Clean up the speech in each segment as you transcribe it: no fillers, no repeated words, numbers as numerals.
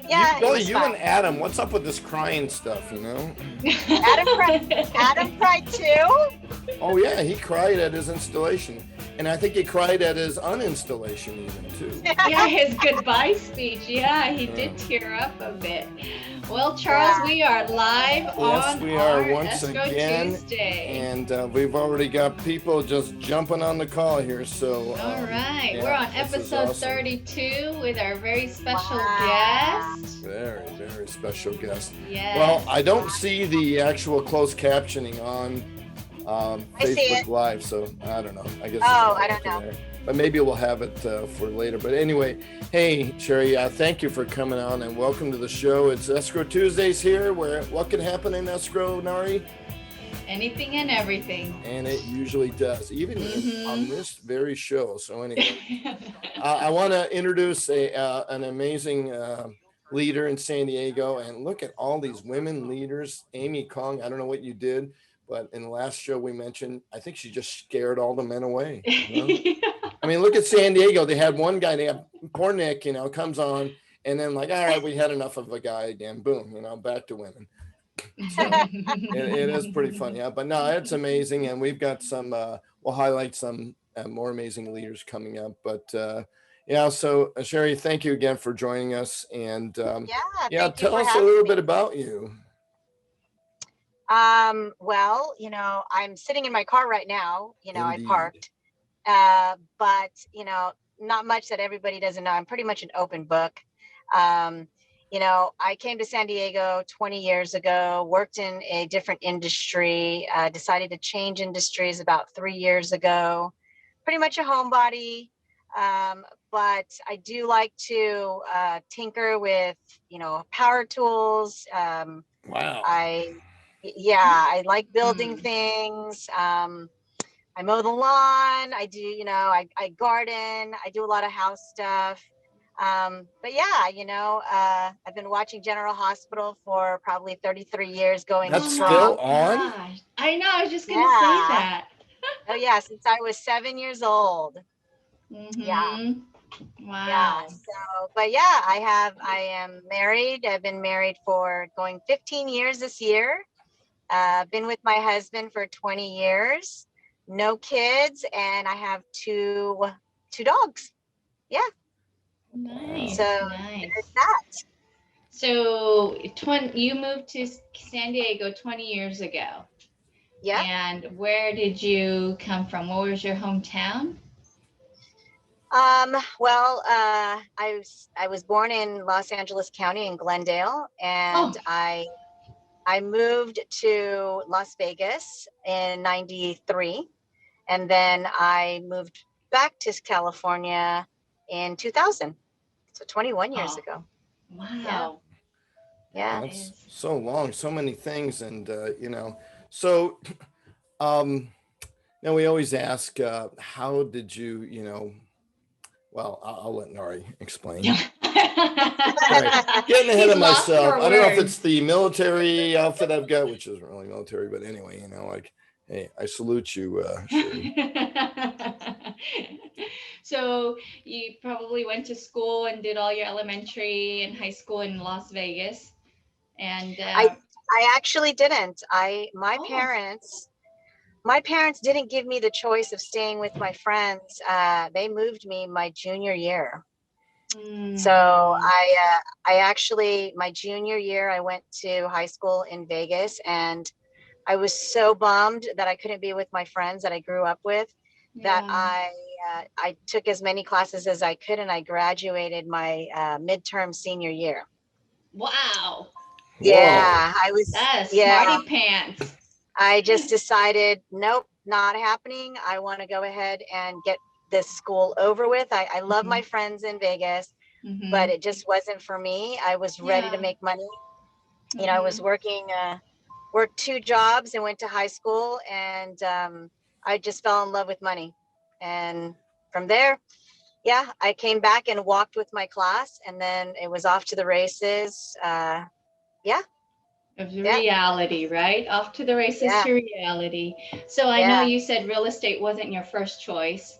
Yeah, it Billy, was you fun. and Adam, what's up with this crying stuff, you know? Adam cried too. Oh yeah, he cried at his installation. And I think he cried at his uninstallation even too. Yeah, his goodbye speech. Yeah, he did tear up a bit. Well, Charles, we are live Yes, on we our are once Escrow again. Tuesday. And we've already got people just jumping on the call here. So all right, yeah, we're on this is episode awesome. 32 with our very special guest. Very, very special guest. Yes. Well, I don't see the actual closed captioning on Facebook Live, so I don't know. I guess. Oh, I don't know. There. But maybe we'll have it for later. But anyway, hey, Cheri, thank you for coming on and welcome to the show. It's Escrow Tuesdays here, where what can happen in escrow, Narhee? Anything and everything. And it usually does, even on this very show. So anyway, I want to introduce an amazing leader in San Diego. And look at all these women leaders. Amy Kong, I don't know what you did, but in the last show we mentioned, I think she just scared all the men away. You know? I mean, look at San Diego. They had one guy, they have poor Nick, you know, comes on and then like, all right, we had enough of a guy again. Boom, you know, back to women. So it is pretty funny. Yeah, but no, it's amazing. And we've got some, we'll highlight some more amazing leaders coming up. But yeah, so Cheri, thank you again for joining us. And tell us a little bit about you. Well, you know, I'm sitting in my car right now, you know, Indeed. I parked, but, you know, not much that everybody doesn't know. I'm pretty much an open book. You know, I came to San Diego 20 years ago, worked in a different industry, decided to change industries about 3 years ago, pretty much a homebody. But I do like to tinker with, you know, power tools. Wow. I like building things. I mow the lawn. I do, you know, I garden. I do a lot of house stuff. But yeah, you know, I've been watching General Hospital for probably 33 years going That's strong. still on? Gosh. I know, I was just going to say that. Oh yeah, since I was 7 years old. Yeah. Wow. Yeah. So, but yeah, I am married. I've been married for going 15 years this year. Been with my husband for 20 years, no kids, and I have two dogs. Yeah. Nice. So nice. there's that. So you moved to San Diego 20 years ago. Yeah. And where did you come from? What was your hometown? Well, I was born in Los Angeles County in Glendale, and I moved to Las Vegas in 93, and then I moved back to California in 2000. So 21 years ago. Wow. Yeah. That's so long, so many things. And, you know, so now we always ask, how did you, you know, well, I'll let Narhee explain. Sorry, getting ahead of myself. I don't know if it's the military outfit I've got, which isn't really military, but anyway, you know, like, hey, I salute you, Cheri. So you probably went to school and did all your elementary and high school in Las Vegas. And I actually didn't. My parents didn't give me the choice of staying with my friends. They moved me my junior year. So I actually, my junior year, I went to high school in Vegas, and I was so bummed that I couldn't be with my friends that I grew up with, that I took as many classes as I could, and I graduated my midterm senior year. Wow. Yeah, I was. Smarty pants. I just decided, nope, not happening. I want to go ahead and get this school over with. I love my friends in Vegas, but it just wasn't for me. I was ready to make money. You know, I was worked 2 jobs and went to high school, and I just fell in love with money. And from there, yeah, I came back and walked with my class, and then it was off to the races. Yeah. Of reality, right? Off to the races to reality. So I know you said real estate wasn't your first choice.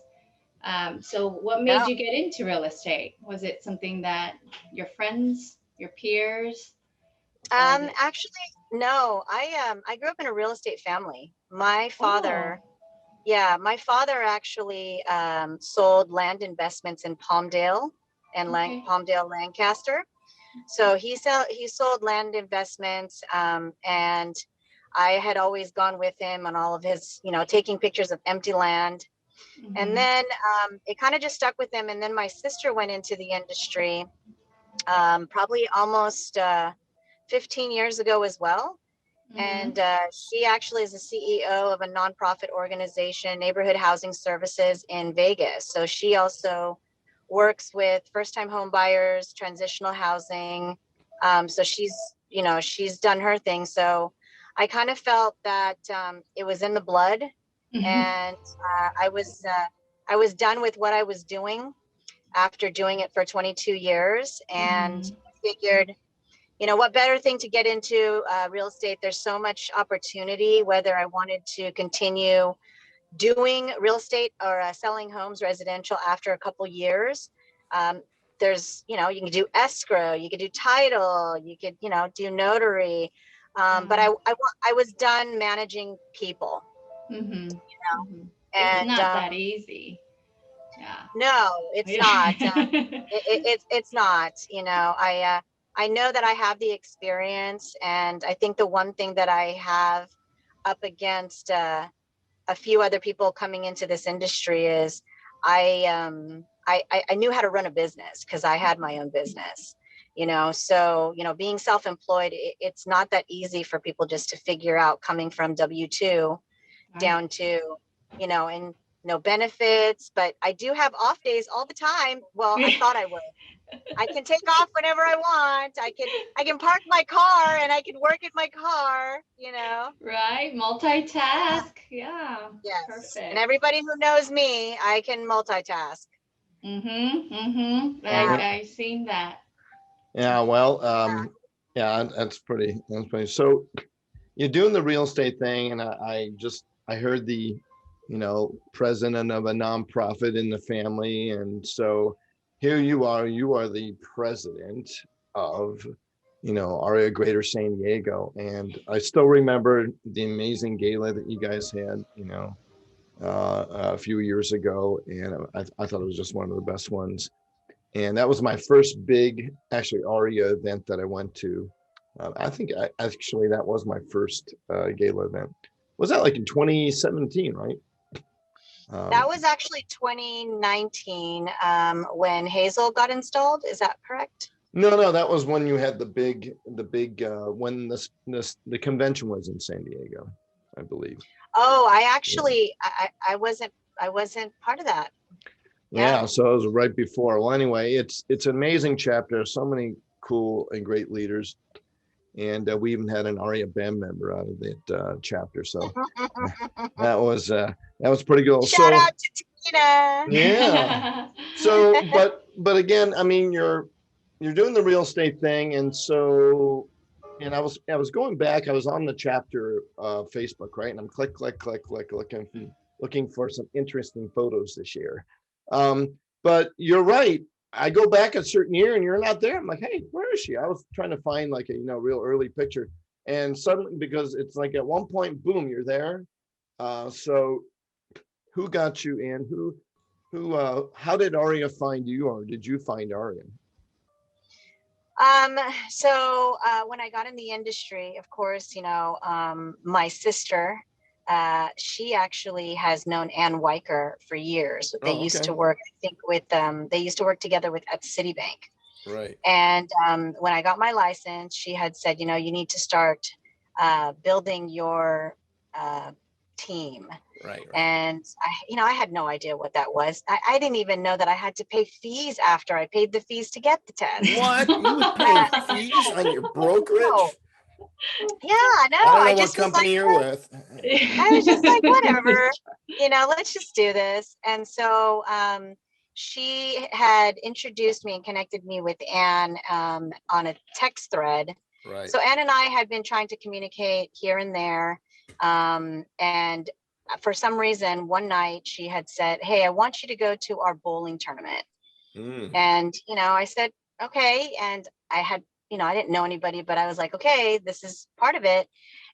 So what made you get into real estate? Was it something that your friends your peers? Actually, no. I grew up in a real estate family. My father, my father actually sold land investments in Palmdale and Palmdale, Lancaster. So he sold land investments, and I had always gone with him on all of his, taking pictures of empty land. And then it kind of just stuck with him. And then my sister went into the industry probably almost 15 years ago as well. And she actually is the CEO of a nonprofit organization, Neighborhood Housing Services in Vegas. So she also works with first-time home buyers, transitional housing. So she's done her thing. So I kind of felt that it was in the blood, and I was done with what I was doing after doing it for 22 years, and figured, what better thing to get into real estate? There's so much opportunity, whether I wanted to continue doing real estate or selling homes residential after a couple years. There's, you can do escrow, you could do title, you could, do notary. But I was done managing people, it's and not that easy. Yeah. No, it's not. It's not. I know that I have the experience, and I think the one thing that I have up against a few other people coming into this industry is I knew how to run a business because I had my own business. So being self-employed, it's not that easy for people just to figure out, coming from W-2 down to, and no benefits, but I do have off days all the time. Well, I thought I would. I can take off whenever I want. I can park my car and I can work in my car, Right. Multitask. Yeah. Yes. Perfect. And everybody who knows me, I can multitask. I've seen that. Yeah. Well, yeah, that's pretty. So you're doing the real estate thing, and I heard the, president of a nonprofit in the family, and so here you are the president of, ARIA Greater San Diego, and I still remember the amazing gala that you guys had, a few years ago, and I thought it was just one of the best ones, and that was my first big, actually, ARIA event that I went to. I think actually that was my first gala event. Was that like in 2017, right? That was actually 2019 when Hazel got installed. Is that correct? No, that was when you had the big when the convention was in San Diego, I believe. Oh, I wasn't part of that. Yeah, so it was right before. Well, anyway, it's an amazing chapter. So many cool and great leaders. And we even had an ARIA band member out of that chapter. So that was pretty cool. Shout out to Tina. Yeah. So, but again, I mean, you're doing the real estate thing, and so, and I was going back. I was on the chapter Facebook, right? And I'm click, looking for some interesting photos to share. But you're right. I go back a certain year and you're not there. I'm like, hey, where is she? I was trying to find like a, real early picture. And suddenly, because it's like at one point, boom, you're there. So who got you in? How did ARIA find you, or did you find ARIA? So when I got in the industry, of course, my sister, she actually has known Ann Weicker for years. They used to work, I think, with they used to work together at Citibank. Right. And when I got my license, she had said, you need to start building your team. Right. And I had no idea what that was. I didn't even know that I had to pay fees after I paid the fees to get the test. What? You would pay fees on your brokerage? No. Yeah, no. I don't know what company you're with. I was just like, whatever, let's just do this. And so she had introduced me and connected me with Ann on a text thread. Right. So Ann and I had been trying to communicate here and there. And for some reason, one night she had said, hey, I want you to go to our bowling tournament. And, I said, okay. And I had I didn't know anybody, but I was like, okay, this is part of it.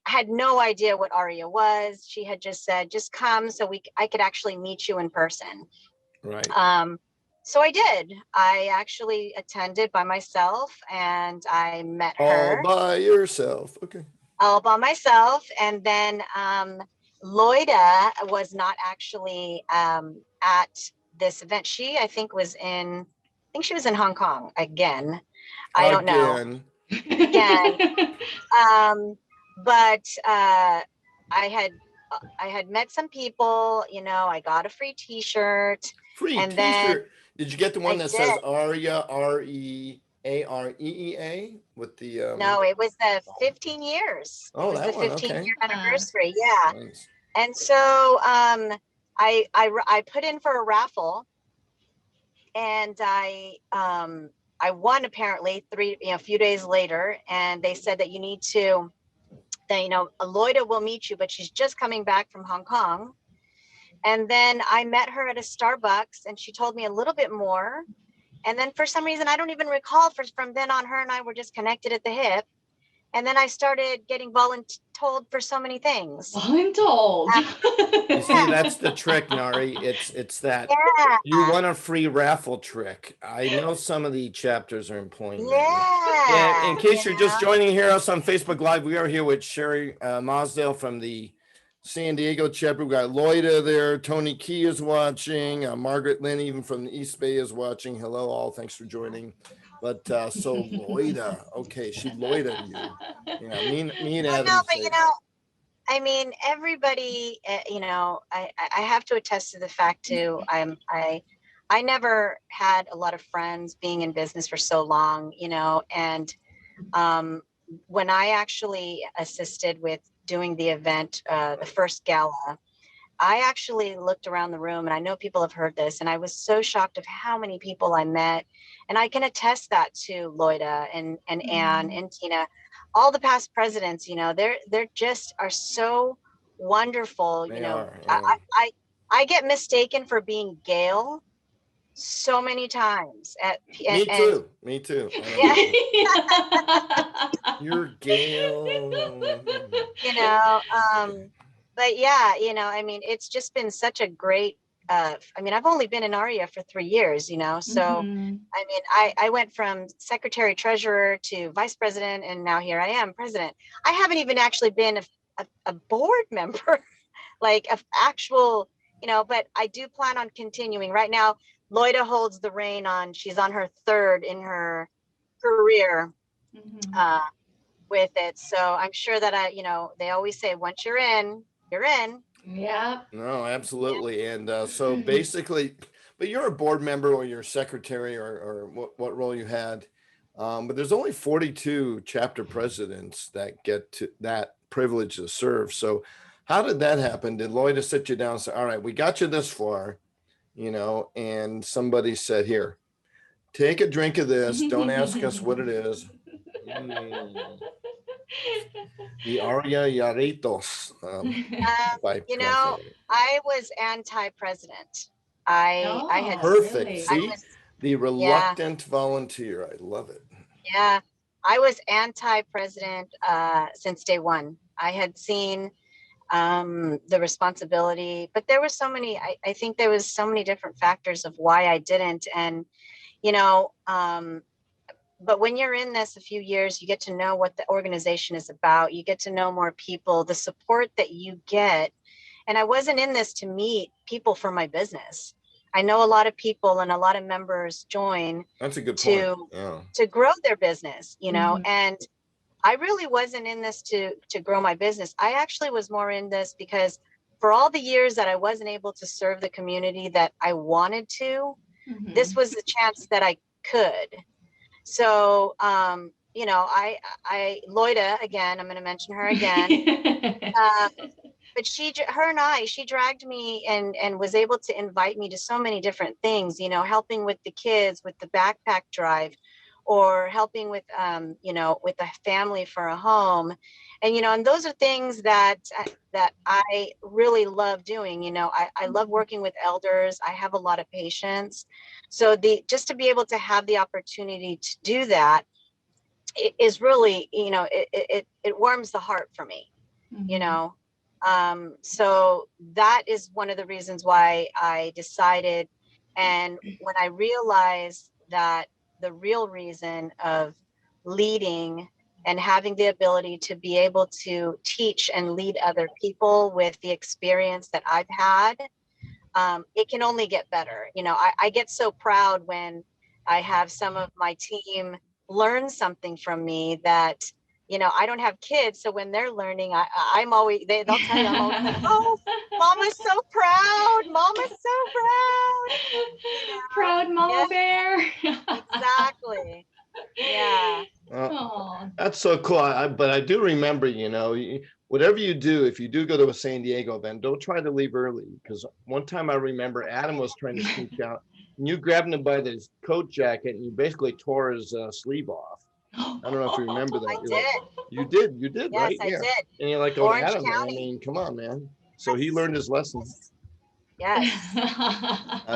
I had no idea what ARIA was. She had just said, just come so I could actually meet you in person. Right. So I did. I actually attended by myself, and I met All her. by yourself. Okay. All by myself. And then Loida was not actually at this event. I think she was in Hong Kong again. I don't know. Again. But I had met some people, I got a free t-shirt. Free And t-shirt. Did you get the one that did. says Aria, REAREEA with the No, it was the 15 years. Oh, it was that the one, 15 okay. year anniversary. Yeah. Nice. And so I put in for a raffle, and I won apparently a few days later, and they said that you need to, Aloyda will meet you, but she's just coming back from Hong Kong. And then I met her at a Starbucks, and she told me a little bit more. And then for some reason, I don't even recall, from then on, her and I were just connected at the hip. And then I started getting voluntold for so many things. Voluntold. You see, that's the trick, Narhee. It's that you want a free raffle trick. I know some of the chapters are employing that. Yeah. In case you're just joining here us on Facebook Live, we are here with Cheri Mosdell from the San Diego chapter. We got Loida there. Tony Key is watching. Margaret Lynn, even from the East Bay, is watching. Hello, all. Thanks for joining. But so Loida, okay, she Loida you. Yeah, me and Adam. No, but I mean, everybody, I have to attest to the fact too. I never had a lot of friends being in business for so long, and when I actually assisted with doing the event, the first gala, I actually looked around the room, and I know people have heard this, and I was so shocked of how many people I met. And I can attest that to Loida and Anne and Tina, all the past presidents, they're just are so wonderful. They are, yeah. I get mistaken for being Gail so many times. Me too. You're Gail. But yeah, I mean, it's just been such a great, I've only been in ARIA for 3 years, so, I mean, I went from secretary treasurer to vice president, and now here I am president. I haven't even actually been a board member, like an actual, but I do plan on continuing. Right now, Loida holds the reign she's on her third in her career. With it. So I'm sure that they always say, once you're in, you're in. Yeah. No, absolutely. And so basically, but you're a board member or you're a secretary or what role you had. But there's only 42 chapter presidents that get to that privilege to serve. So how did that happen? Did Loida sit you down and say, all right, we got you this far, and somebody said, here, take a drink of this. Don't ask us what it is. The Aria Yaritos. I was anti-president. I had perfect. Really? See, the reluctant volunteer. I love it. Yeah, I was anti-president since day one. I had seen the responsibility, but there were so many. I think there was so many different factors of why I didn't, and but when you're in this a few years, you get to know what the organization is about. You get to know more people, the support that you get. And I wasn't in this to meet people for my business. I know a lot of people and a lot of members join. That's a good point. To grow their business, and I really wasn't in this to grow my business. I actually was more in this because for all the years that I wasn't able to serve the community that I wanted to, this was the chance that I could. So, Loida, again, I'm going to mention her again. But she dragged me and was able to invite me to so many different things, helping with the kids, with the backpack drive, or helping with, with a family for a home. And those are things that I really love doing. I love working with elders. I have a lot of patience. So just to be able to have the opportunity to do that is really, it warms the heart for me, you know. So that is one of the reasons why I decided. And when I realized that the real reason of leading and having the ability to be able to teach and lead other people with the experience that I've had, it can only get better. I get so proud when I have some of my team learn something from me that, I don't have kids. So when they're learning, I'm always, they'll tell you, I'm always like, oh, mama's so proud. Mama's so proud. Proud mama bear. Exactly. Yeah. That's so cool. But I do remember, whatever you do, if you do go to a San Diego event, don't try to leave early. Because one time I remember Adam was trying to sneak out, and you grabbed him by his coat jacket and you basically tore his sleeve off. I don't know if you remember that. I did. You did, Yes, right? I did. And you're like, Orange Adam, County. I mean, come on, man. So he learned his lesson. Yes.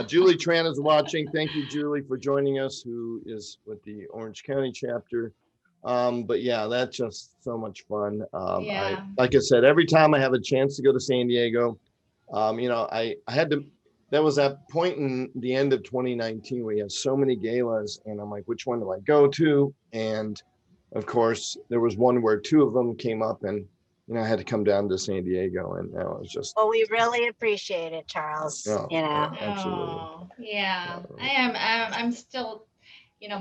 Julie Tran is watching. Thank you, Julie, for joining us, who is with the Orange County chapter. But yeah, that's just so much fun. Like I said, every time I have a chance to go to San Diego, I had to, that was that point in the end of 2019 where you had so many galas, and I'm like, which one do I go to? And of course, there was one where two of them came up, and I had to come down to San Diego, and that was just. Well, we really appreciate it, Charles. Absolutely. I'm still,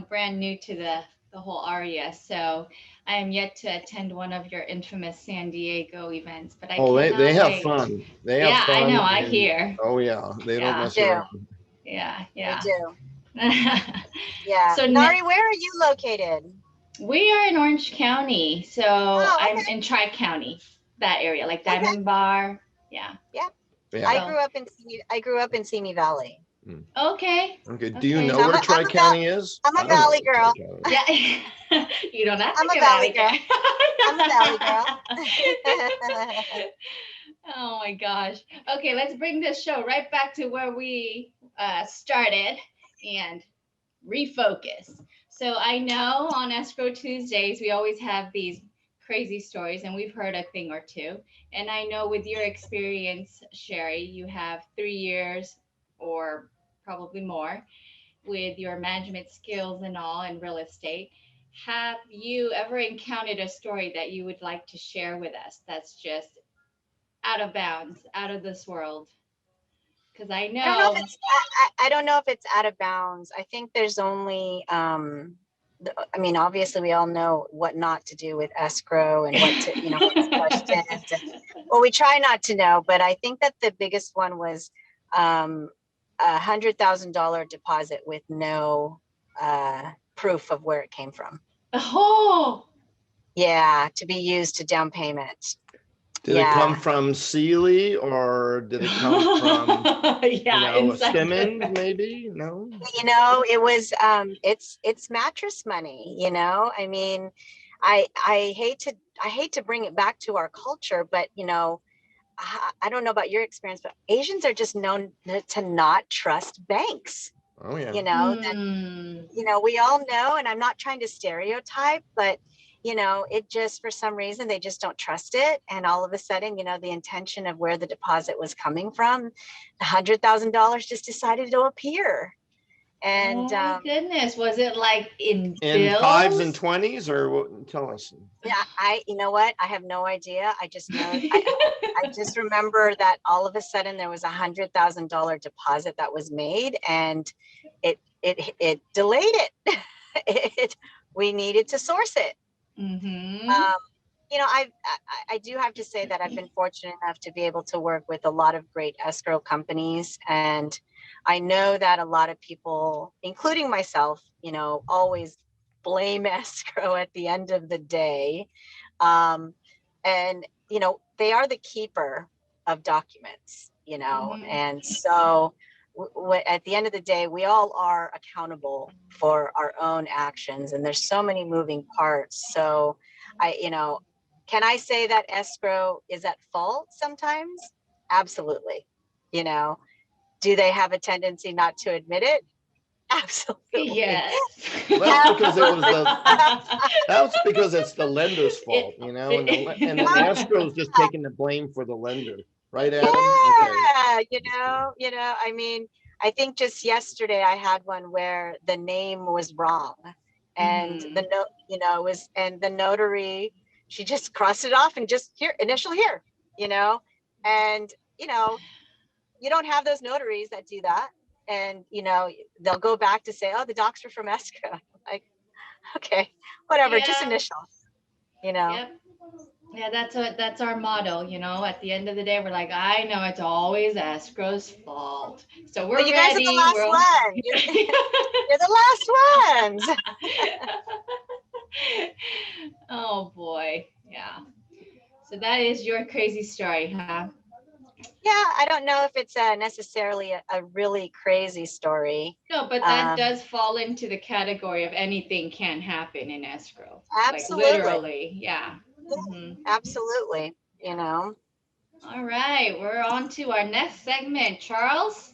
brand new to the whole ARIA, so I am yet to attend one of your infamous San Diego events. But they have fun. They have fun. I know. I hear. Oh yeah, they don't mess around. Yeah. They do. Yeah. So Narhee, where are you located? We are in Orange County, so I'm in Tri-County, that area, like Diamond Bar. Yeah. I grew up in Simi Valley. Okay. Do you know where Tri-County is? I'm a Valley girl. Yeah. You don't have to. I'm a Valley girl. I'm a Valley girl. Oh my gosh. Okay, let's bring this show right back to where we started and refocus. So I know on Escrow Tuesdays, we always have these crazy stories, and we've heard a thing or two. And I know with your experience, Cheri, you have 3 years or probably more with your management skills and all in real estate. Have you ever encountered a story that you would like to share with us that's just out of bounds, out of this world? Because I know. I don't know if it's out of bounds. I think there's only, obviously we all know what not to do with escrow and what to, what's questions. Well, we try not to know, but I think that the biggest one was $100,000 deposit with no proof of where it came from. Oh. Yeah, to be used to down payment. Did it come from Sealy, or did it come from Simmons? Maybe no. It was it's mattress money. I mean, I hate to bring it back to our culture, but I don't know about your experience, but Asians are just known to not trust banks. Oh yeah. That we all know, and I'm not trying to stereotype, but it just, for some reason, they just don't trust it. And all of a sudden, the intention of where the deposit was coming from, $100,000 just decided to appear. And oh goodness, was it like in bills? 5s and 20s, or what? Tell us. Yeah, you know what? I have no idea. I just know. I just remember that all of a sudden there was $100,000 deposit that was made, and it delayed it. We needed to source it. Mm-hmm. I do have to say that I've been fortunate enough to be able to work with a lot of great escrow companies, and I know that a lot of people, including myself, always blame escrow at the end of the day, and they are the keeper of documents, and so at the end of the day, we all are accountable for our own actions, and there's so many moving parts. So can I say that escrow is at fault sometimes? Absolutely. Do they have a tendency not to admit it? Absolutely. Yes. Well, that's because it was that's because it's the lender's fault, you know, and then escrow is just taking the blame for the lender, right, Adam? Okay. Yeah, I mean, I think just yesterday I had one where the name was wrong, and the note, was, and the notary, she just crossed it off and just initial here, and you don't have those notaries that do that, and they'll go back to say, oh, the docs are from escrow. Like, okay, whatever, just Yeah. initial, Yep. Yeah, that's our motto, At the end of the day, we're like, I know it's always escrow's fault. So we're But you guys are the ready. last one. You're the last ones. Oh boy. Yeah. So that is your crazy story, huh? Yeah, I don't know if it's necessarily a really crazy story. No, but that does fall into the category of anything can happen in escrow. Absolutely. Like literally, yeah. Absolutely, All right, we're on to our next segment. Charles,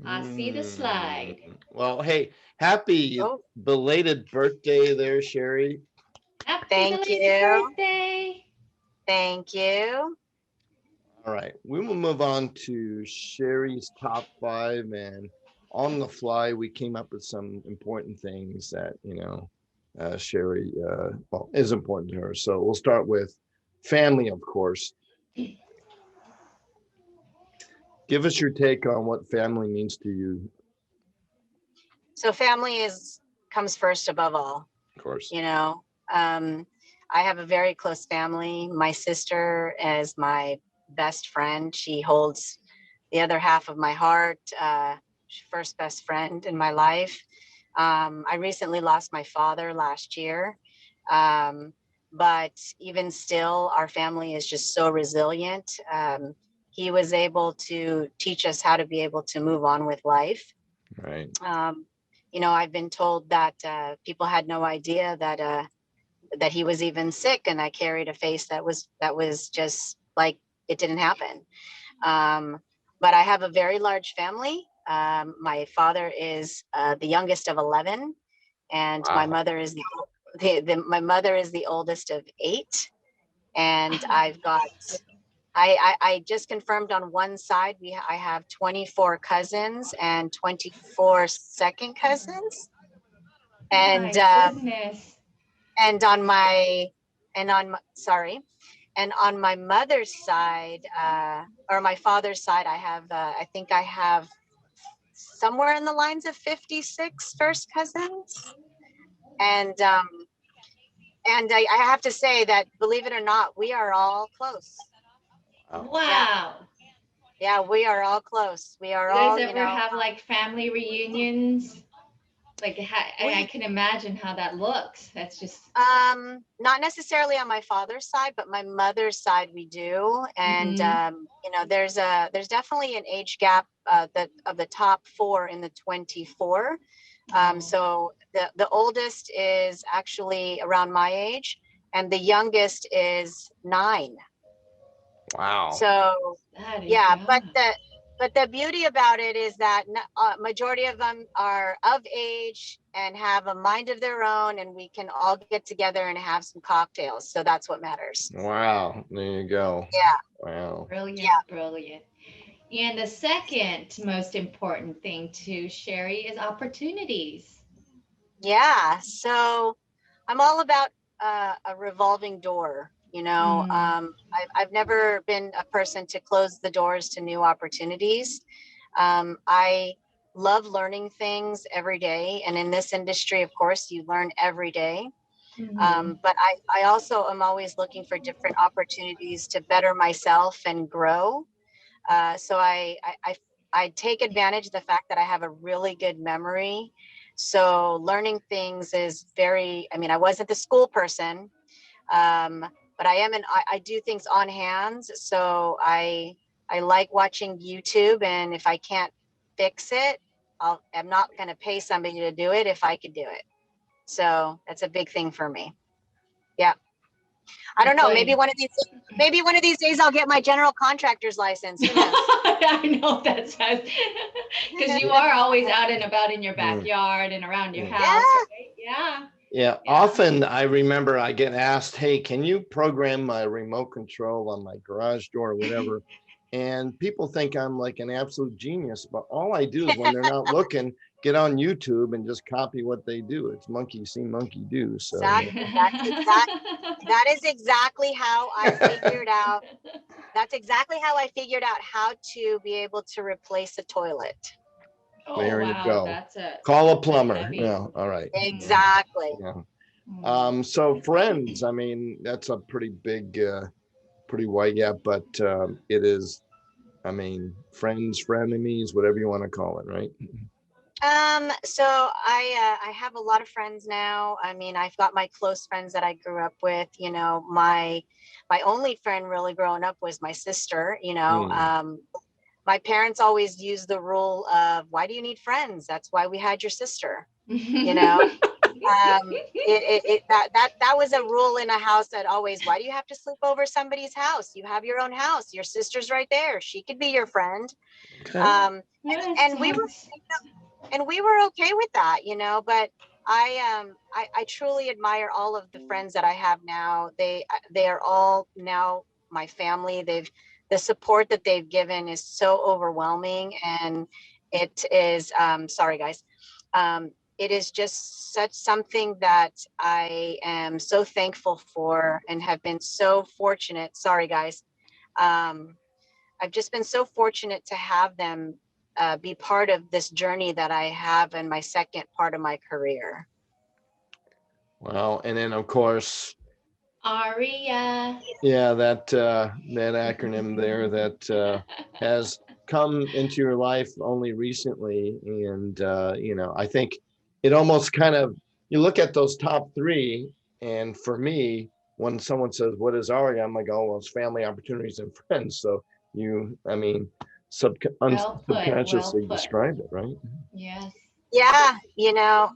I see the slide. Well, hey, happy belated birthday there, Cheri. Happy belated birthday. Thank you. All right, we will move on to Cheri's top 5, and on the fly, we came up with some important things that, Cheri, is important to her. So we'll start with family, of course. Give us your take on what family means to you. So family comes first above all. Of course. I have a very close family. My sister is my best friend. She holds the other half of my heart. First best friend in my life. I recently lost my father last year. But even still, our family is just so resilient. He was able to teach us how to be able to move on with life. Right. I've been told that people had no idea that he was even sick, and I carried a face that was just like it didn't happen. But I have a very large family. My father is the youngest of 11, and my mother is my mother is the oldest of 8, and I've got. I just confirmed on one side I have 24 cousins and 24 second cousins, and goodness. and on my mother's side, or my father's side, I think I have somewhere in the lines of 56 first cousins, and I have to say that, believe it or not, we are all close. Wow. Yeah, we are all close. We are you all. guys ever have like family reunions? Like, I can imagine how that looks. That's just not necessarily on my father's side, but my mother's side we do. And there's definitely an age gap of the top 4 in the 24. So the oldest is actually around my age, and the youngest is 9. Wow. So yeah, young. But the beauty about it is that majority of them are of age and have a mind of their own, and we can all get together and have some cocktails. So that's what matters. Wow, there you go. Yeah. Wow. Brilliant, brilliant. And the second most important thing to Cheri is opportunities. Yeah, so I'm all about a revolving door. I've never been a person to close the doors to new opportunities. I love learning things every day. And in this industry, of course, you learn every day. But I also am always looking for different opportunities to better myself and grow. So I take advantage of the fact that I have a really good memory. So learning things is I wasn't the school person, but I do things on hands. So I like watching YouTube, and if I can't fix it, I'm not going to pay somebody to do it if I could do it. So that's a big thing for me. Yeah. I don't know. Maybe one of these days I'll get my general contractor's license. Who knows? I know that sounds, because you are always out and about in your backyard and around your house, right? Yeah. Yeah, often I remember I get asked, hey, can you program my remote control on my garage door or whatever? And people think I'm like an absolute genius, but all I do is when they're not looking, get on YouTube and just copy what they do. It's monkey see, monkey do. So that is exactly how I figured out. That's exactly how I figured out how to be able to replace a toilet. there you go. That's Call a plumber. Yeah, all right. Exactly. Yeah. So Friends, I mean, that's a pretty big, pretty wide, but it is, I mean, friends, frenemies, whatever you want to call it, right? So I have a lot of friends now. I mean, I've got my close friends that I grew up with. You know, my only friend really growing up was my sister. You know, my parents always used the rule of, why do you need friends? That's why we had your sister. You know, that was a rule in a house that always, why do you have to sleep over somebody's house? You have your own house. Your sister's right there. She could be your friend. Okay. And we were okay with that, you know, but I truly admire all of the friends that I have now. They are all now my family. The support that they've given is so overwhelming, and it is sorry guys. It is just such something that I am so thankful for and have been so fortunate. Sorry guys. I've just been so fortunate to have them be part of this journey that I have in my second part of my career. Well, and then of course, Aria. Yeah, that acronym there that has come into your life only recently, and you know, I think it almost kind of, you look at those top three, and for me, when someone says, "What is ARIA?" I'm like, "Oh, well, it's family, opportunities, and friends." So I mean, subconsciously described it, right? Yes. Yeah, you know,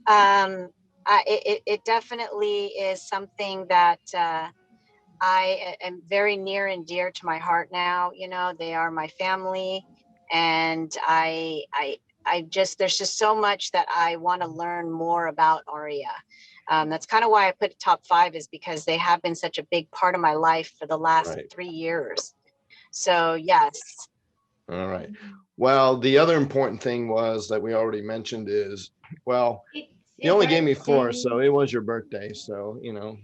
it definitely is something that I am very near and dear to my heart now. You know, they are my family, and I just, there's just so much that I want to learn more about ARIA. That's kind of why I put top 5, is because they have been such a big part of my life for the last 3 years. So yes. All right. Well, the other important thing was that we already mentioned is, well, you only gave me 4, so it was your birthday. So, you know,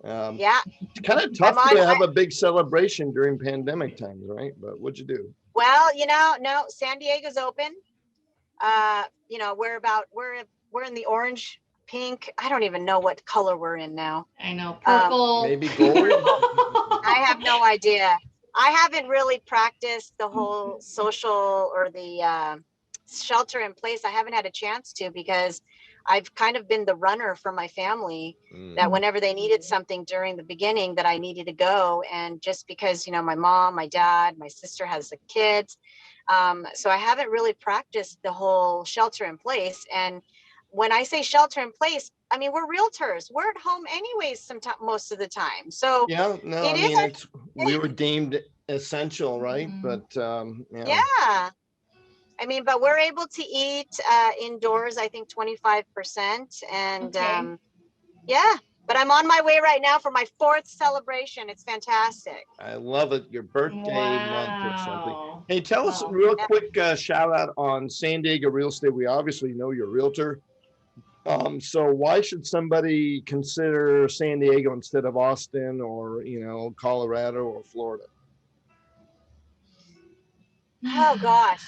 yeah, it's kind of tough to have a big celebration during pandemic times, right? But what'd you do? Well, you know, no, San Diego's open. You know, we're in the orange, pink. I don't even know what color we're in now. I know, purple. Maybe gold. I have no idea. I haven't really practiced the whole social or the shelter in place. I haven't had a chance to, because I've kind of been the runner for my family, that whenever they needed something during the beginning, that I needed to go. And just because, you know, my mom, my dad, my sister has the kids. So I haven't really practiced the whole shelter in place. And when I say shelter in place, I mean, we're realtors. We're at home anyways, sometimes, most of the time. So yeah, no, I mean, we were deemed essential, right? But yeah. I mean, but we're able to eat indoors, I think 25%. And yeah, but I'm on my way right now for my 4th celebration. It's fantastic. I love it. Your birthday month or something. Hey, tell us a real quick shout out on San Diego real estate. We obviously know you're a realtor. So why should somebody consider San Diego instead of Austin or, you know, Colorado or Florida? Oh gosh.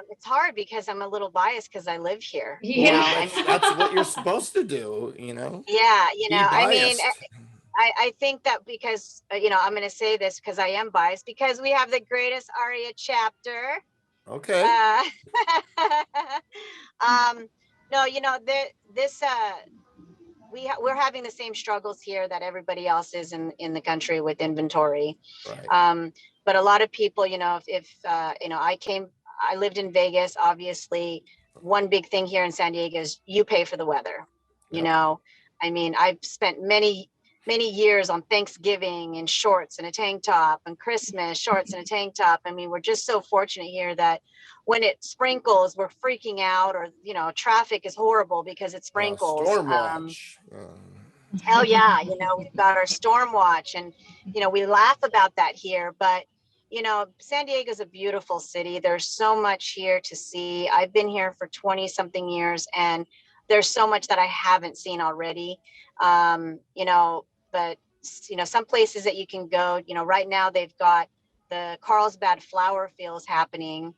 It's hard because I'm a little biased because I live here. Yeah. You know? That's what you're supposed to do, you know? Yeah, you know, I mean, I think that because, you know, I'm going to say this because I am biased, because we have the greatest ARIA chapter. Okay. No, you know, we're having the same struggles here that everybody else is in the country with inventory. Right. But a lot of people, you know, if you know, I lived in Vegas, obviously. One big thing here in San Diego is you pay for the weather. You know, I mean, I've spent many many years on Thanksgiving in shorts and a tank top, and Christmas shorts and a tank top. I mean, we're just so fortunate here that when it sprinkles, we're freaking out, or, you know, traffic is horrible because it sprinkles. Storm watch. Oh yeah, you know, we've got our storm watch, and, you know, we laugh about that here, but, you know, San Diego's a beautiful city. There's so much here to see. I've been here for 20 something years, and there's so much that I haven't seen already. You know, but, you know, some places that you can go, you know, right now they've got the Carlsbad flower fields happening,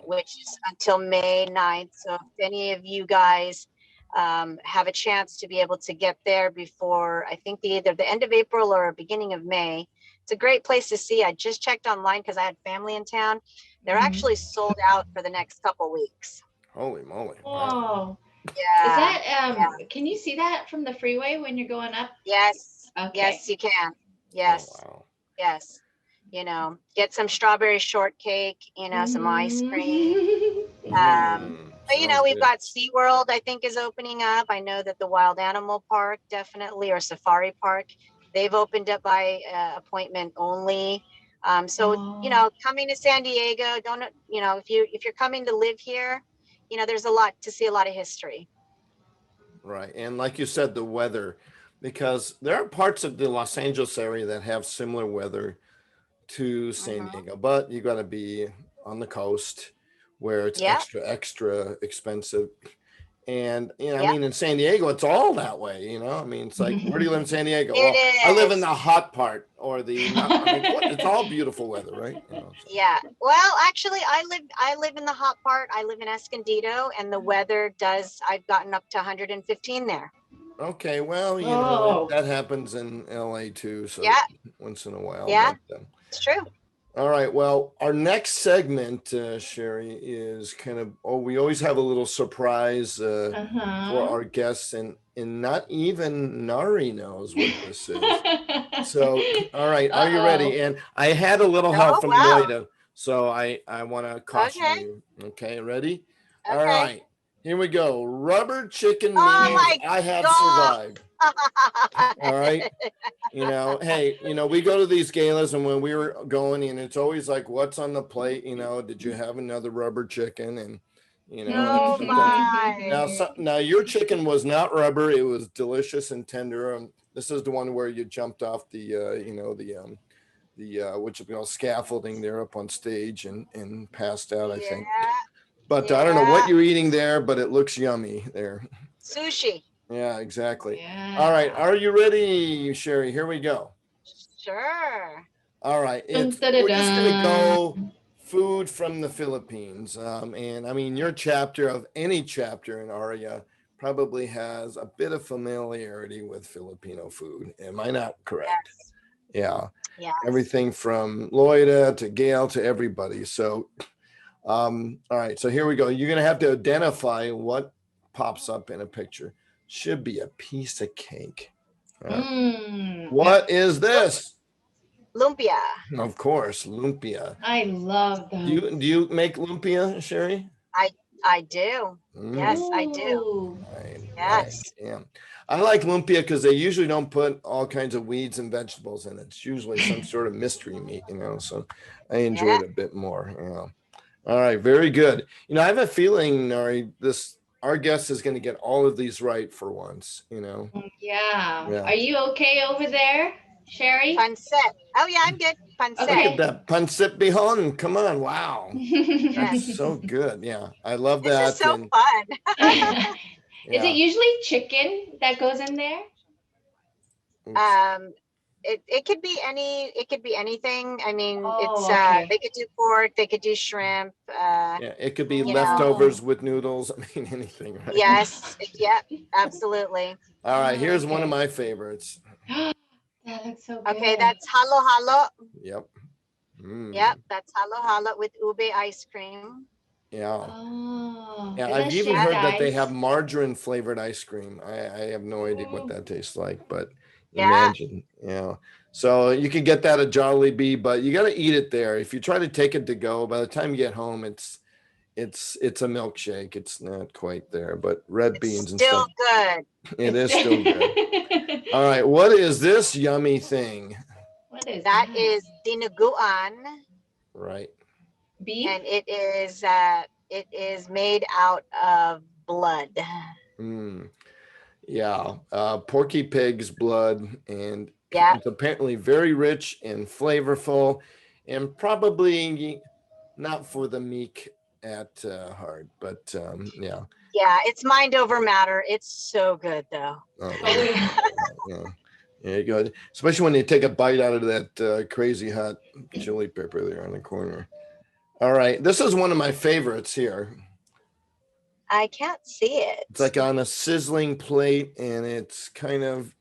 which is until May 9th. So if any of you guys have a chance to be able to get there before, I think either the end of April or beginning of May, it's a great place to see. I just checked online because I had family in town. They're actually sold out for the next couple weeks. Holy moly. Whoa. Yeah. Is that, can you see that from the freeway when you're going up? Yes. Okay. Yes, you can. Yes. Oh, wow. Yes. You know, get some strawberry shortcake, you know, some ice cream. But, you know, we've got SeaWorld, I think, is opening up. I know that the Wild Animal Park, definitely, or Safari Park, they've opened up by appointment only. So, you know, coming to San Diego, don't, you know, if you're coming to live here, you know, there's a lot to see, a lot of history. Right. And like you said, the weather, because there are parts of the Los Angeles area that have similar weather to San Diego, but you got to be on the coast where it's extra expensive. And, you know, I mean, in San Diego, it's all that way, you know, I mean, it's like, where do you live in San Diego? Well, I live in the hot part, or it's all beautiful weather, right? You know, so. Yeah. Well, actually, I live in the hot part. I live in Escondido, and the weather I've gotten up to 115 there. Okay. Well, you know, that happens in LA too. So once in a while. Yeah, but, it's true. All right. Well, our next segment, Cheri, is kind of, we always have a little surprise for our guests, and not even Narhee knows what this is. So, all right. Are you ready? And I had a little help from Loida, so I want to caution you. Okay. Ready? Okay. All right. Here we go. Rubber chicken means I have survived. All right. You know, hey, you know, we go to these galas, and when we were going, and it's always like, what's on the plate? You know, did you have another rubber chicken? And, you know, now your chicken was not rubber. It was delicious and tender. This is the one where you jumped off the, you know, the what you call scaffolding there up on stage and passed out, I think. But I don't know what you're eating there, but it looks yummy there. Sushi. Yeah, exactly. All right. Are you ready, Cheri? Here we go. Sure. All right. We're just going to go food from the Philippines. And I mean, your chapter of any chapter in ARIA probably has a bit of familiarity with Filipino food. Am I not correct? Yes. Yeah. Everything from Loida to Gail to everybody. So, all right. So here we go. You're going to have to identify what pops up in a picture. Should be a piece of cake. What is this? Lumpia. Of course, lumpia. I love those. Do you make lumpia, Cheri? I do. Yes, I do. Yes. Yeah. I like lumpia because they usually don't put all kinds of weeds and vegetables in it. It's usually some sort of mystery meat, you know, so I enjoy it a bit more. You know. All right, very good. You know, I have a feeling, Narhee, our guest is going to get all of these right for once, you know. Yeah. Are you okay over there, Cheri? Pancit. Oh yeah, I'm good. Pancit. Look at that pancit bihon. Come on, wow. That's so good. Yeah, I love that. This is so fun. Is it usually chicken that goes in there? It could be anything. I mean, they could do pork, they could do shrimp. It could be leftovers with noodles. I mean, anything, right? Yes. Yeah, absolutely. All right, here's one of my favorites. That looks so good. Okay, that's halo halo. Yep. Yep, that's halo halo with ube ice cream. Yeah. I've even heard that they have margarine flavored ice cream. I have no idea what that tastes like, but imagine. Yeah. So you can get that at Jollibee, but you got to eat it there. If you try to take it to go, by the time you get home, it's it's a milkshake. It's not quite there, but red beans and Still stuff. good. It is still good. All right, what is this yummy thing? What is That that? is dinuguan, Right. Beef? and it is made out of blood. Mm. Yeah, Porky Pig's blood, and Yeah. it's apparently very rich and flavorful, and probably not for the meek at heart, but yeah. Yeah, it's mind over matter. It's so good though. Oh, Oh, yeah. yeah. There you go. Especially when you take a bite out of that crazy hot chili pepper there on the corner. All right, this is one of my favorites here. I can't see it. It's like on a sizzling plate, and it's kind of,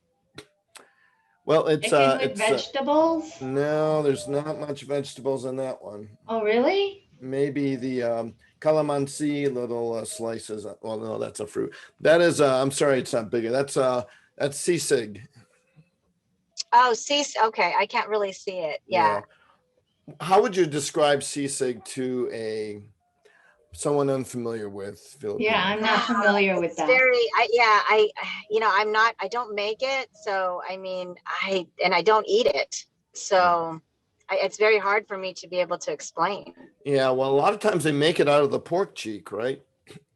well, it's Chicken with it's vegetables? no, there's not much vegetables in that one. Oh, really? Maybe the calamansi little slices. Well, no, that's a fruit. That is, I'm sorry, it's not bigger. That's sisig. Oh, see, okay, I can't really see it. Yeah. How would you describe sisig to someone unfamiliar with Filipino? Yeah, I'm not familiar with It's that. very, I don't make it. So, I mean, I don't eat it. So it's very hard for me to be able to explain. Yeah, well, a lot of times they make it out of the pork cheek, right?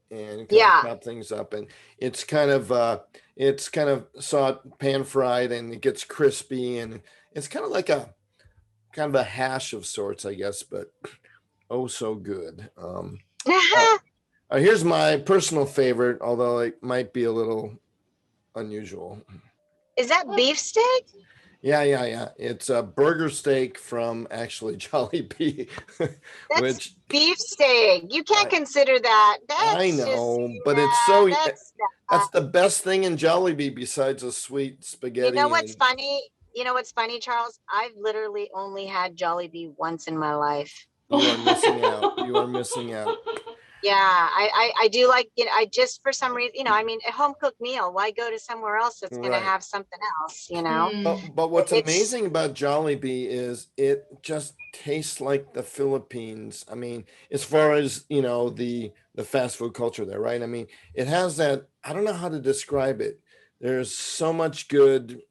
And kind of chop things up, and it's kind of salt pan fried, and it gets crispy, and it's kind of like a hash of sorts, I guess, but oh so good. Here's my personal favorite, although it might be a little unusual. Is that beef steak? Yeah. It's a burger steak from actually Jollibee, That's which beef steak. You can't consider that. I know, but it's so that's the best thing in Jollibee besides a sweet spaghetti. You know what's funny? You know what's funny, Charles? I've literally only had Jollibee once in my life. You are missing out. You are missing out. Yeah, I do like, I just, for some reason, I mean, a home cooked meal, why go to somewhere else that's going to have something else, But what's amazing about Jollibee is it just tastes like the Philippines. I mean, as far as, the fast food culture there, right? I mean, it has that, I don't know how to describe it. There's so much good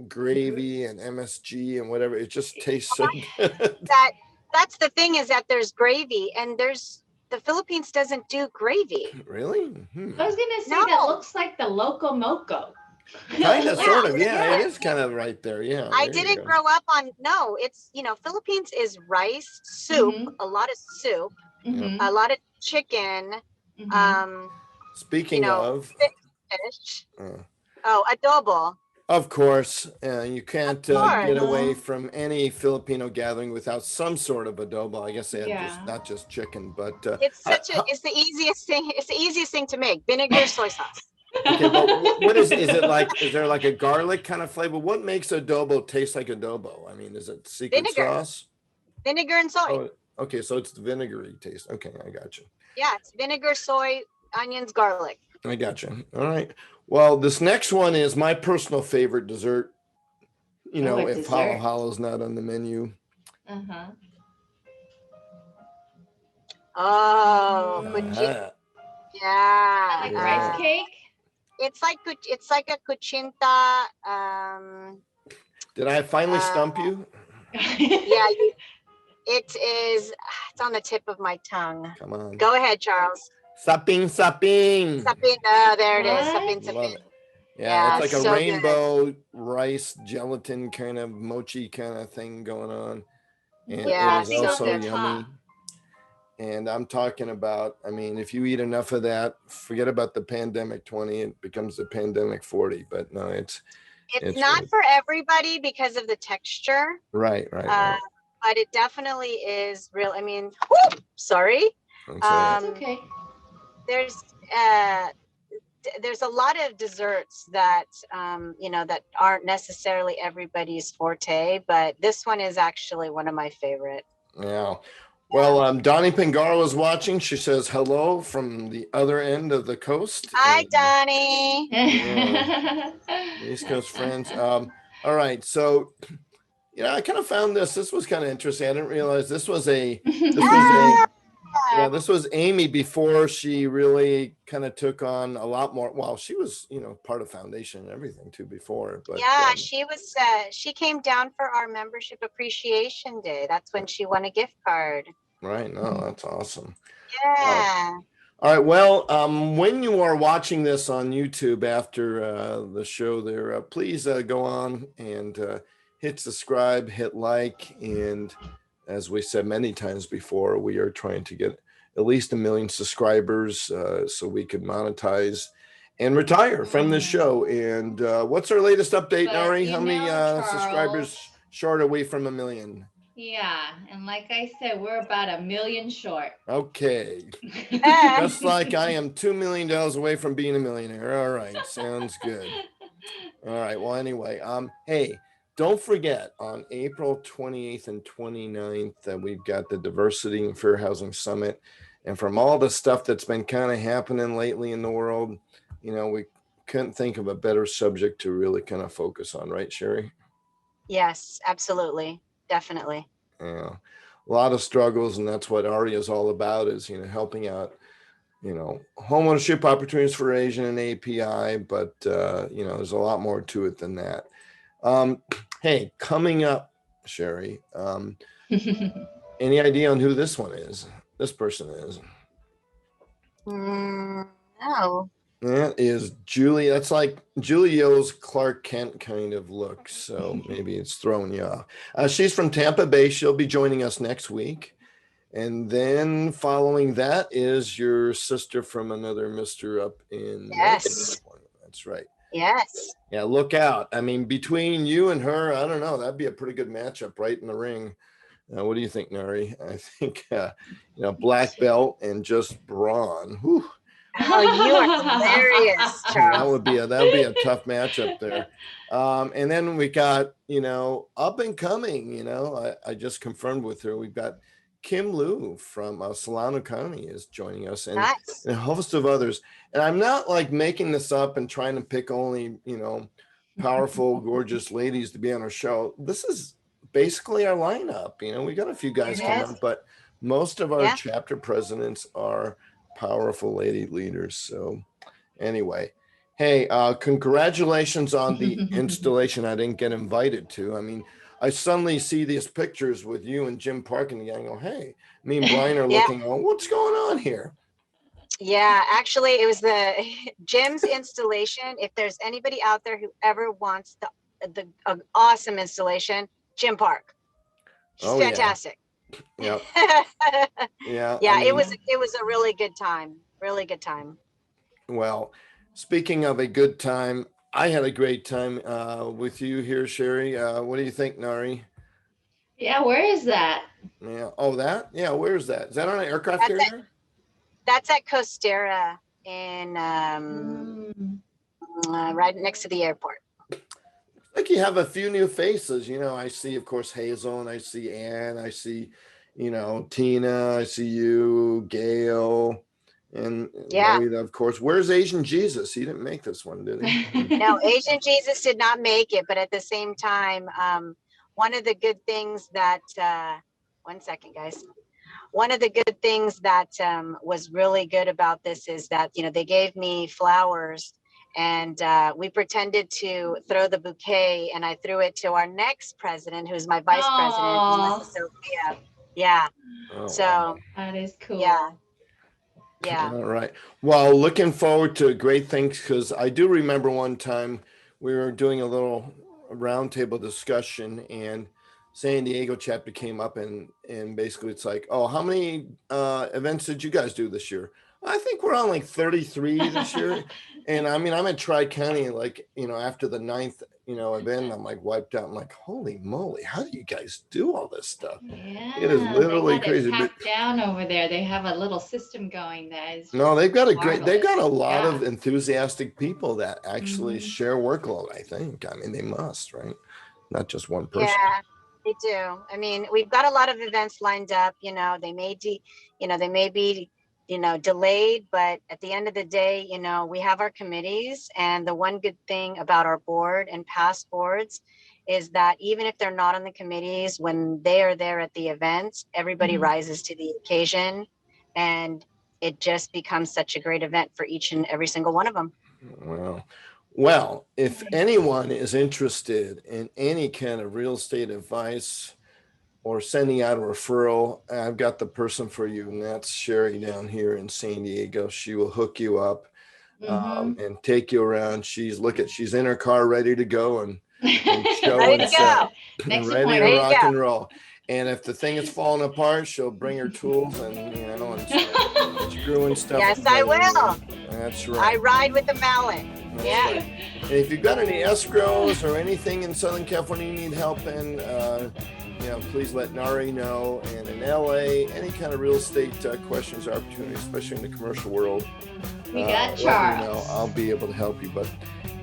gravy and MSG and whatever. It just tastes so good. That's the thing, is that there's gravy, and the Philippines doesn't do gravy. Really? I was gonna say that looks like the Loco Moco. Kind of, sort of, yeah. It is kind of right there, yeah. I didn't grow up on. No, it's Philippines is rice, soup, a lot of soup, a lot of chicken. Speaking of fish. Adobo. Of course, you can't get away from any Filipino gathering without some sort of adobo. I guess they have not just chicken, but it's the easiest thing. It's the easiest thing to make. Vinegar, soy sauce. Okay, but what is it like? Is there like a garlic kind of flavor? What makes adobo taste like adobo? I mean, is it secret sauce? Vinegar and soy. Oh, okay, so it's the vinegary taste. Okay, I got you. Yeah, it's vinegar, soy, onions, garlic. I got you. All right. Well, this next one is my personal favorite dessert. If Halo Halo's not on the menu. Oh, yeah. Like rice cake? It's like a cuchinta. Did I finally stump you? Yeah, it is. It's on the tip of my tongue. Come on. Go ahead, Charles. Saping. Sapin. Oh, there it is. Sapin. Love it. Yeah, it's like a rainbow rice gelatin kind of mochi kind of thing going on. And it is also yummy. And I'm talking about, I mean, if you eat enough of that, forget about the pandemic 20, it becomes the pandemic 40. But no, it's not for everybody because of the texture. Right. But it definitely is real. I mean, sorry. Okay. There's a lot of desserts that that aren't necessarily everybody's forte, but this one is actually one of my favorite. Yeah. Well, Donnie Pingaro is watching. She says hello from the other end of the coast. Hi, Donnie. East Coast friends. All right. So, I kind of found this. This was kind of interesting. I didn't realize this was a Yeah, this was Amy before she really kind of took on a lot more. Well, she was, part of foundation and everything too before, but Yeah, she was, she came down for our membership appreciation day. That's when she won a gift card. right. No, that's awesome. Yeah. All right. Well, when you are watching this on YouTube after the show there, please go on and hit subscribe, hit like. And as we said many times before, we are trying to get at least 1 million subscribers so we can monetize and retire from this show. And what's our latest update, Narhee? How many subscribers short are we from 1 million? Yeah, and like I said, we're about 1 million short. Okay. Just like I am $2 million away from being a millionaire. All right, sounds good. All right. Well, anyway, hey, don't forget on April 28th and 29th that we've got the Diversity and Fair Housing Summit. And from all the stuff that's been kind of happening lately in the world, we couldn't think of a better subject to really kind of focus on, right, Cheri? Yes, absolutely. Definitely. Yeah. A lot of struggles, and that's what ARIA is all about, is, helping out, homeownership opportunities for Asian and API, but, there's a lot more to it than that. Hey, coming up, Cheri, any idea on who this person is? No. That is Julie. That's like Julio's Clark Kent kind of look. So maybe it's throwing you off. She's from Tampa Bay. She'll be joining us next week. And then following that is your sister from another Mr. up in Yes. That's right. Yes. Yeah, look out. I mean, between you and her, I don't know. That'd be a pretty good matchup right in the ring. What do you think, Narhee? I think, black belt and just brawn. Whew. Oh, you are hilarious, Charles. That would be a tough matchup there. And then we got, up and coming, I just confirmed with her. We've got Kim Liu from Solano County is joining us, and, nice. and a host of others. And I'm not like making this up and trying to pick only, powerful, gorgeous ladies to be on our show. This is basically our lineup. We got a few guys coming up, but most of our chapter presidents are powerful lady leaders. So anyway, hey, congratulations on the installation I didn't get invited to. I mean, I suddenly see these pictures with you and Jim Park and the gang. Go, hey, me and Brian are looking, what's going on here? Yeah, actually, it was the Jim's installation. If there's anybody out there who ever wants the awesome installation, Jim Park. He's fantastic. Yeah. Yeah. It was a really good time. Really good time. Well, speaking of a good time, I had a great time with you here, Cheri. What do you think, Narhee? Yeah, where is that? Yeah. Oh, that? Yeah, where is that? Is that on an aircraft carrier? That's at Costera in right next to the airport. Like you have a few new faces. I see, of course, Hazel, and I see Ann, I see, Tina, I see you, Gail, and Rita, of course. Where's Asian Jesus? He didn't make this one, did he? No, Asian Jesus did not make it, but at the same time, one of the good things that one second, guys. One of the good things that was really good about this is that, they gave me flowers, and we pretended to throw the bouquet, and I threw it to our next president, who's my vice president, Sophia. Yeah. Oh, so wow. That is cool. Yeah. All right. Well, looking forward to great things, because I do remember one time we were doing a little roundtable discussion, and San Diego chapter came up, and basically it's like, oh, how many events did you guys do this year? I think we're on like 33 this year. And I mean, I'm in Tri-County, like, after the 9th, event, I'm like wiped out. I'm like, holy moly, how do you guys do all this stuff? Yeah, it is literally they crazy. Packed down over there. They have a little system going that is. No, they've got they've got a marvelous. lot of enthusiastic people that actually share workload, I think. I mean, they must, right? Not just one person. Yeah, they do. I mean, we've got a lot of events lined up. They may be delayed, but at the end of the day, we have our committees, and the one good thing about our board and past boards is that even if they're not on the committees, when they are there at the events, everybody rises to the occasion, and it just becomes such a great event for each and every single one of them. Wow. Well, if anyone is interested in any kind of real estate advice or sending out a referral, I've got the person for you, and that's Cheri down here in San Diego. She will hook you up and take you around. She's in her car ready to go and show Ready and to set, Next ready appointment. to Ready to rock go. and roll. And if the thing is falling apart, she'll bring her tools and and screwing stuff. Yes, I together. will. That's I right. ride with the mallet. That's Yeah. right. And if you've got any escrows or anything in Southern California you need help in, please let Narhee know. And in LA, any kind of real estate questions or opportunities, especially in the commercial world, We got let me Charles. know. I'll be able to help you. But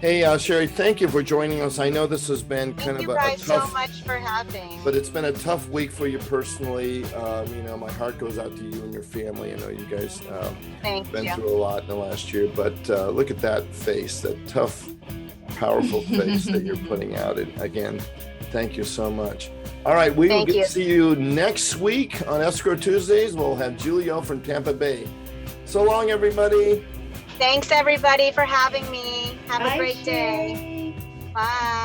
hey, Cheri, thank you for joining us. I know this has been kind Thank of you a guys tough, so much for having. but it's been a tough week for you personally. My heart goes out to you and your family. I know you guys Thank been you. through a lot in the last year, but look at that face, that tough, powerful face that you're putting out. And again, thank you so much. All right, we will Thank get you. to see you next week on Escrow Tuesdays. We'll have Julio from Tampa Bay. So long, everybody. Thanks everybody for having me. Have Bye, a great day. Cheri. Bye.